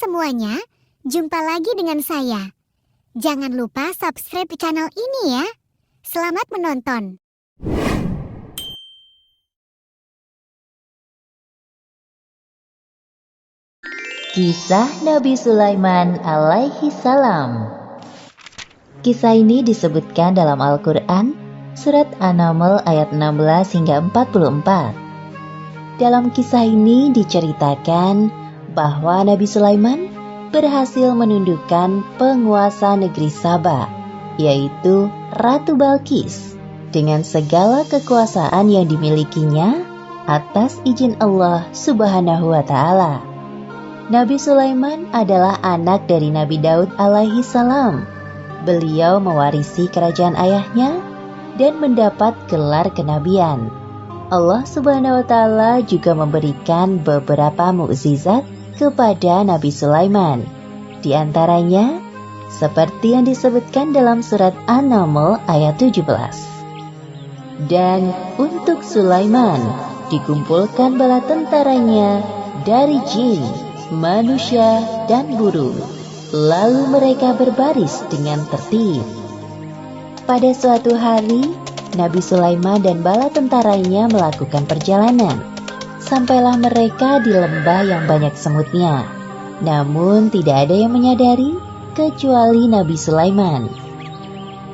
semuanya, jumpa lagi dengan saya. Jangan lupa subscribe channel ini ya. Selamat menonton. Kisah Nabi Sulaiman alaihi salam. Kisah ini disebutkan dalam Al-Quran, surat An-Naml ayat 16 hingga 44. Dalam kisah ini diceritakan bahwa Nabi Sulaiman berhasil menundukkan penguasa negeri Saba, yaitu Ratu Balqis, dengan segala kekuasaan yang dimilikinya atas izin Allah Subhanahu wa Ta'ala. Nabi Sulaiman adalah anak dari Nabi Daud alaihi salam. Beliau mewarisi kerajaan ayahnya dan mendapat gelar kenabian. Allah Subhanahu wa Ta'ala juga memberikan beberapa mukjizat kepada Nabi Sulaiman. Di antaranya, seperti yang disebutkan dalam surat An-Naml ayat 17. Dan untuk Sulaiman dikumpulkan bala tentaranya dari jin, manusia, dan burung. Lalu mereka berbaris dengan tertib. Pada suatu hari, Nabi Sulaiman dan bala tentaranya melakukan perjalanan. Sampailah mereka di lembah yang banyak semutnya. Namun tidak ada yang menyadari kecuali Nabi Sulaiman.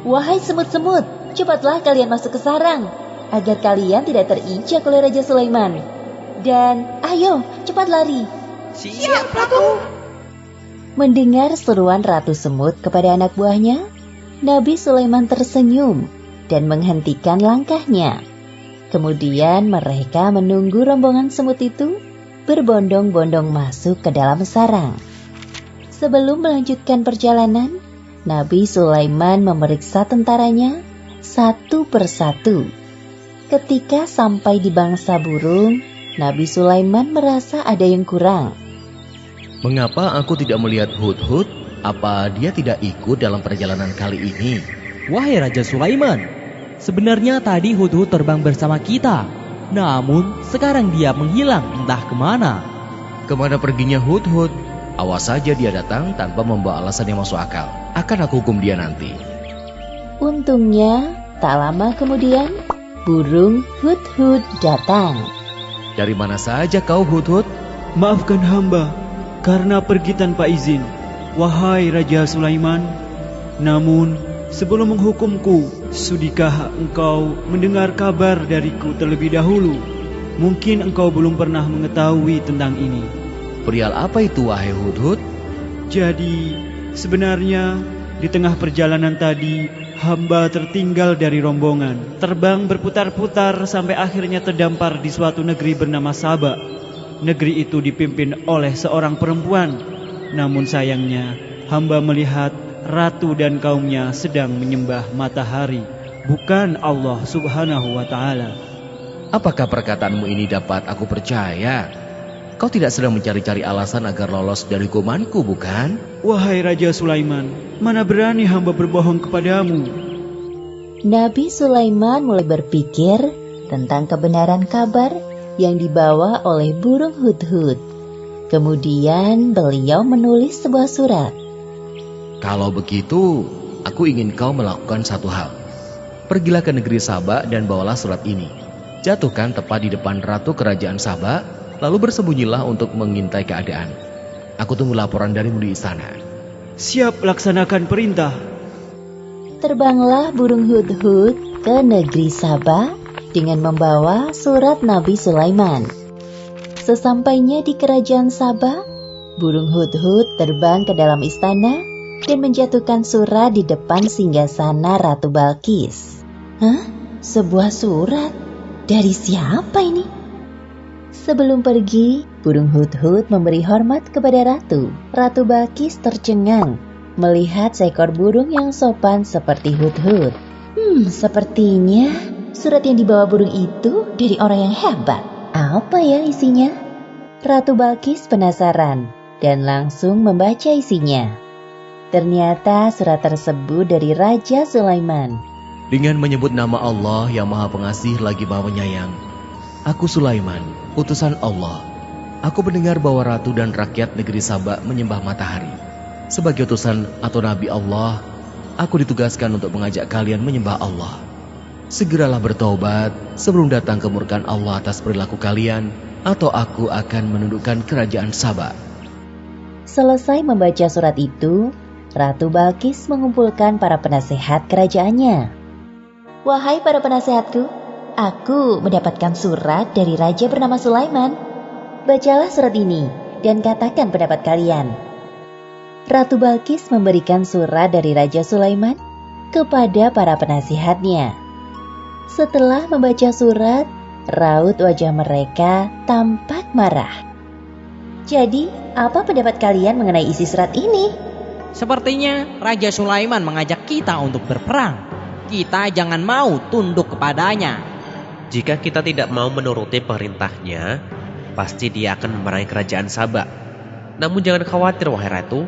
"Wahai semut-semut, cepatlah kalian masuk ke sarang, agar kalian tidak terinjak oleh Raja Sulaiman. Dan ayo, cepat lari." "Siap, Ratu." Mendengar seruan Ratu Semut kepada anak buahnya, Nabi Sulaiman tersenyum dan menghentikan langkahnya. Kemudian mereka menunggu rombongan semut itu berbondong-bondong masuk ke dalam sarang. Sebelum melanjutkan perjalanan, Nabi Sulaiman memeriksa tentaranya satu persatu. Ketika sampai di bangsa burung, Nabi Sulaiman merasa ada yang kurang. "Mengapa aku tidak melihat Hudhud? Apa dia tidak ikut dalam perjalanan kali ini?" "Wahai Raja Sulaiman, sebenarnya tadi Hudhud terbang bersama kita. Namun sekarang dia menghilang entah kemana." "Kemana perginya Hudhud? Awas saja dia datang tanpa membawa alasan yang masuk akal. Akan aku hukum dia nanti." Untungnya, tak lama kemudian, burung Hudhud datang. "Dari mana saja kau, Hudhud?" "Maafkan hamba karena pergi tanpa izin, wahai Raja Sulaiman. Namun, sebelum menghukumku, sudikah engkau mendengar kabar dariku terlebih dahulu? Mungkin engkau belum pernah mengetahui tentang ini." "Perihal apa itu, wahai Hudhud?" "Jadi, sebenarnya di tengah perjalanan tadi, hamba tertinggal dari rombongan. Terbang berputar-putar sampai akhirnya terdampar di suatu negeri bernama Saba. Negeri itu dipimpin oleh seorang perempuan. Namun sayangnya, hamba melihat ratu dan kaumnya sedang menyembah matahari, bukan Allah Subhanahu wa Ta'ala." "Apakah perkataanmu ini dapat aku percaya? Kau tidak sedang mencari-cari alasan agar lolos dari hukumanku, bukan?" "Wahai Raja Sulaiman, mana berani hamba berbohong kepadamu." Nabi Sulaiman mulai berpikir tentang kebenaran kabar yang dibawa oleh burung Hudhud. Kemudian beliau menulis sebuah surat. "Kalau begitu, aku ingin kau melakukan satu hal. Pergilah ke negeri Saba dan bawalah surat ini. Jatuhkan tepat di depan ratu kerajaan Saba, lalu bersembunyilah untuk mengintai keadaan. Aku tunggu laporan darimu di istana." "Siap, laksanakan perintah." Terbanglah burung Hudhud ke negeri Saba dengan membawa surat Nabi Sulaiman. Sesampainya di kerajaan Saba, burung Hudhud terbang ke dalam istana dan menjatuhkan surat di depan singgasana Ratu Balqis. "Hah? Sebuah surat? Dari siapa ini?" Sebelum pergi, burung Hudhud memberi hormat kepada Ratu. Ratu Balqis tercengang melihat seekor burung yang sopan seperti Hudhud. Sepertinya surat yang dibawa burung itu dari orang yang hebat. Apa ya isinya? Ratu Balqis penasaran dan langsung membaca isinya. Ternyata surat tersebut dari Raja Sulaiman. "Dengan menyebut nama Allah yang Maha Pengasih lagi Maha Penyayang, aku Sulaiman, utusan Allah, Aku mendengar bahwa ratu dan rakyat negeri Saba menyembah matahari. Sebagai utusan atau nabi Allah, aku ditugaskan untuk mengajak kalian menyembah Allah. Segeralah bertobat sebelum datang kemurkaan Allah atas perilaku kalian, atau aku akan menundukkan kerajaan Saba. Selesai membaca surat itu, Ratu Balkis mengumpulkan para penasehat kerajaannya. Wahai para penasehatku, aku mendapatkan surat dari raja bernama Sulaiman. Bacalah surat ini dan katakan pendapat kalian. Ratu Balkis memberikan surat dari Raja Sulaiman kepada para penasihatnya. Setelah membaca surat, raut wajah mereka tampak marah. Jadi, apa pendapat kalian mengenai isi surat ini? Sepertinya Raja Sulaiman mengajak kita untuk berperang. Kita jangan mau tunduk kepadanya. Jika kita tidak mau menuruti perintahnya, pasti dia akan memerangi kerajaan Saba. Namun jangan khawatir wahai ratu,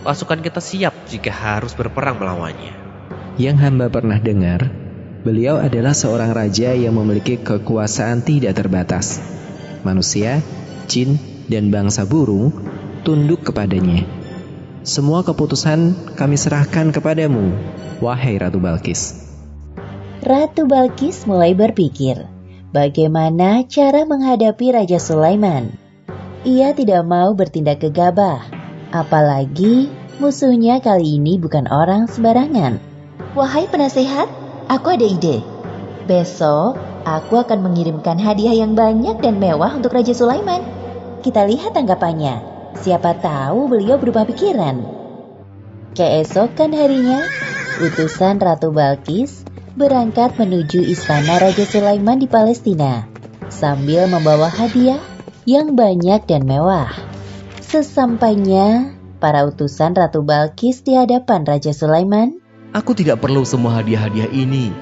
pasukan kita siap jika harus berperang melawannya. Yang hamba pernah dengar, beliau adalah seorang raja yang memiliki kekuasaan tidak terbatas. Manusia, jin, dan bangsa burung tunduk kepadanya. Semua keputusan kami serahkan kepadamu, wahai Ratu Balkis. Ratu Balkis mulai berpikir bagaimana cara menghadapi Raja Sulaiman. Ia tidak mau bertindak gegabah, apalagi musuhnya kali ini bukan orang sembarangan. Wahai penasehat, aku ada ide. Besok aku akan mengirimkan hadiah yang banyak dan mewah untuk Raja Sulaiman. Kita lihat tanggapannya. Siapa tahu beliau berubah pikiran. Keesokan harinya, utusan Ratu Balkis berangkat menuju istana Raja Sulaiman di Palestina sambil membawa hadiah yang banyak dan mewah. Sesampainya para utusan Ratu Balkis di hadapan Raja Sulaiman, Aku tidak perlu semua hadiah-hadiah ini.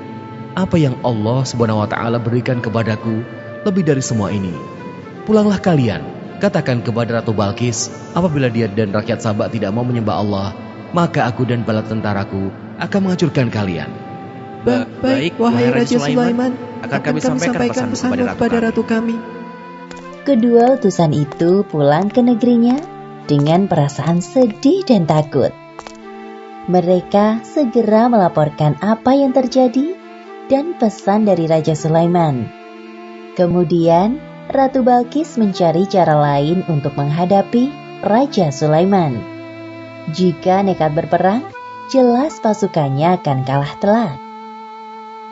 Apa yang Allah Subhanahu wa Ta'ala berikan kepadaku lebih dari semua ini. Pulanglah kalian, katakan kepada Ratu Balkis, apabila dia dan rakyat Saba tidak mau menyembah Allah, maka aku dan bala tentaraku akan menghancurkan kalian. Baik, wahai Raja Sulaiman, akan kami sampaikan pesanmu kepada ratu kami. kedua utusan itu pulang ke negerinya dengan perasaan sedih dan takut. Mereka segera melaporkan apa yang terjadi dan pesan dari Raja Sulaiman. Kemudian, Ratu Balkis mencari cara lain untuk menghadapi Raja Sulaiman. Jika nekat berperang, jelas pasukannya akan kalah telak.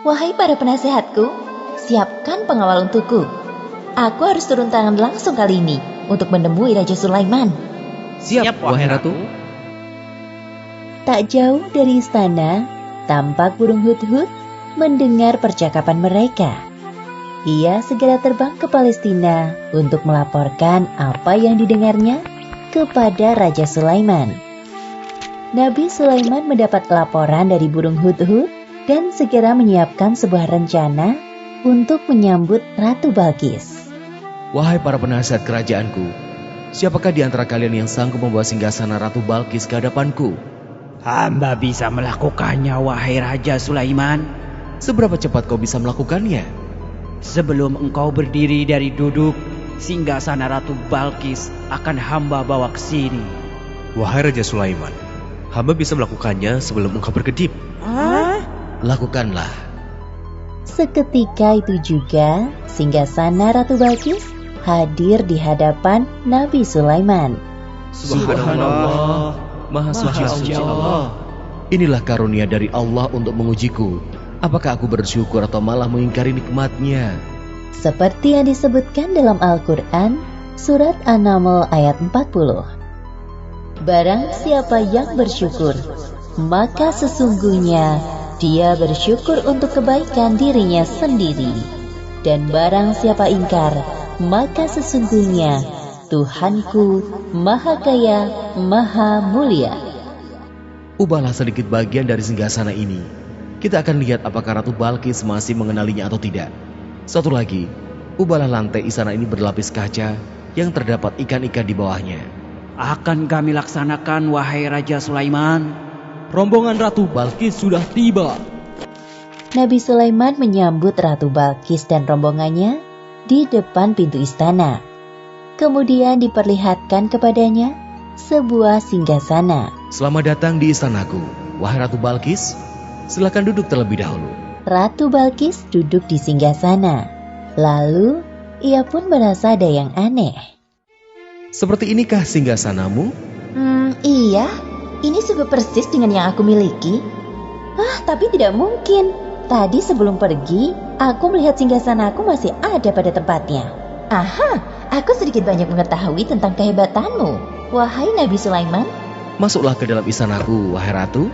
Wahai para penasehatku, siapkan pengawal untukku. Aku harus turun tangan langsung kali ini untuk menemui Raja Sulaiman. Siap, wahai ratu. Tak jauh dari istana, tampak burung hut-hut mendengar percakapan mereka. Ia segera terbang ke Palestina untuk melaporkan apa yang didengarnya kepada Raja Sulaiman. Nabi Sulaiman mendapat laporan dari burung hut-hut dan segera menyiapkan sebuah rencana untuk menyambut Ratu Balkis. Wahai para penasihat kerajaanku, siapakah di antara kalian yang sanggup membawa singgasana Ratu Balkis ke hadapanku? Hamba bisa melakukannya, wahai Raja Sulaiman. Seberapa cepat kau bisa melakukannya? Sebelum engkau berdiri dari duduk, singgasana Ratu Balkis akan hamba bawa ke sini. Wahai Raja Sulaiman, hamba bisa melakukannya sebelum engkau berkedip. Lakukanlah. Seketika itu juga, singgasana Ratu Balkis hadir di hadapan Nabi Sulaiman. Subhanallah, Maha suci Allah. Inilah karunia dari Allah untuk mengujiku. Apakah aku bersyukur atau malah mengingkari nikmatnya? Seperti yang disebutkan dalam Al-Quran, surat An-Naml ayat 40. Barang siapa yang bersyukur, maka sesungguhnya dia bersyukur untuk kebaikan dirinya sendiri. Dan barang siapa ingkar, maka sesungguhnya Tuhanku Maha Kaya, Maha Mulia. Ubahlah sedikit bagian dari singgasana ini. Kita akan lihat apakah Ratu Balkis masih mengenalinya atau tidak. Satu lagi, ubahlah lantai istana ini berlapis kaca yang terdapat ikan-ikan di bawahnya. Akan kami laksanakan, wahai Raja Sulaiman. Rombongan Ratu Balkis sudah tiba. Nabi Sulaiman menyambut Ratu Balkis dan rombongannya di depan pintu istana. Kemudian diperlihatkan kepadanya sebuah singgasana. Selamat datang di istanaku, wahai Ratu Balkis. Silakan duduk terlebih dahulu. Ratu Balkis duduk di singgasana. Lalu ia pun merasa ada yang aneh. Seperti inikah singgasanamu? Iya, ini sungguh persis dengan yang aku miliki. Tapi tidak mungkin. Tadi sebelum pergi, aku melihat singgasanaku masih ada pada tempatnya. Aku sedikit banyak mengetahui tentang kehebatanmu, wahai Nabi Sulaiman. Masuklah ke dalam istanaku, wahai Ratu.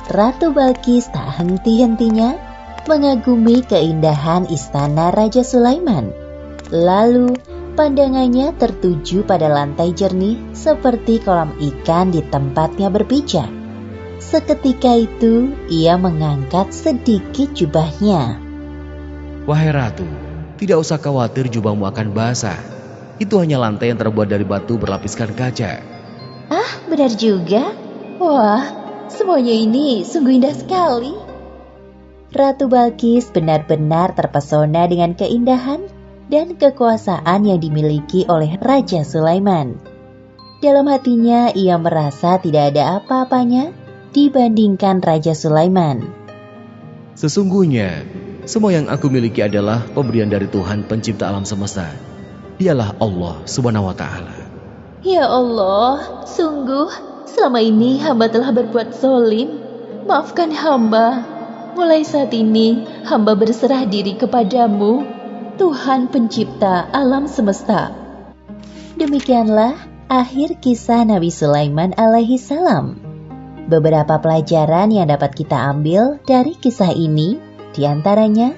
Ratu Balkis tak henti-hentinya mengagumi keindahan istana Raja Sulaiman. Lalu pandangannya tertuju pada lantai jernih seperti kolam ikan di tempatnya berpijak. Seketika itu ia mengangkat sedikit jubahnya. Wahai Ratu, tidak usah khawatir jubahmu akan basah. Itu hanya lantai yang terbuat dari batu berlapiskan kaca. Benar juga. Wah, semuanya ini sungguh indah sekali. Ratu Balkis benar-benar terpesona dengan keindahan dan kekuasaan yang dimiliki oleh Raja Sulaiman. Dalam hatinya ia merasa tidak ada apa-apanya dibandingkan Raja Sulaiman. Sesungguhnya, semua yang aku miliki adalah pemberian dari Tuhan pencipta alam semesta. Dialah Allah Subhanahu wa Ta'ala. Ya Allah, sungguh selama ini hamba telah berbuat zolim. Maafkan hamba. Mulai saat ini hamba berserah diri kepadamu, Tuhan pencipta alam semesta. Demikianlah akhir kisah Nabi Sulaiman alaihi salam. Beberapa pelajaran yang dapat kita ambil dari kisah ini, diantaranya,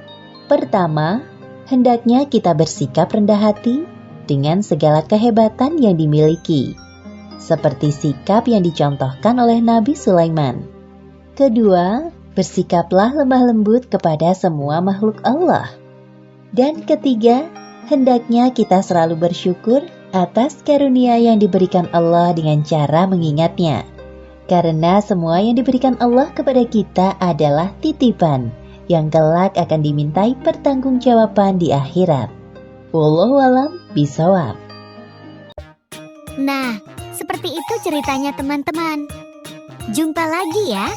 pertama, hendaknya kita bersikap rendah hati dengan segala kehebatan yang dimiliki, seperti sikap yang dicontohkan oleh Nabi Sulaiman. Kedua, bersikaplah lemah lembut kepada semua makhluk Allah. Dan ketiga, hendaknya kita selalu bersyukur atas karunia yang diberikan Allah dengan cara mengingatnya. Karena semua yang diberikan Allah kepada kita adalah titipan yang kelak akan dimintai pertanggungjawaban di akhirat. Wallahu a'lam bishawab. Nah, seperti itu ceritanya teman-teman. Jumpa lagi ya.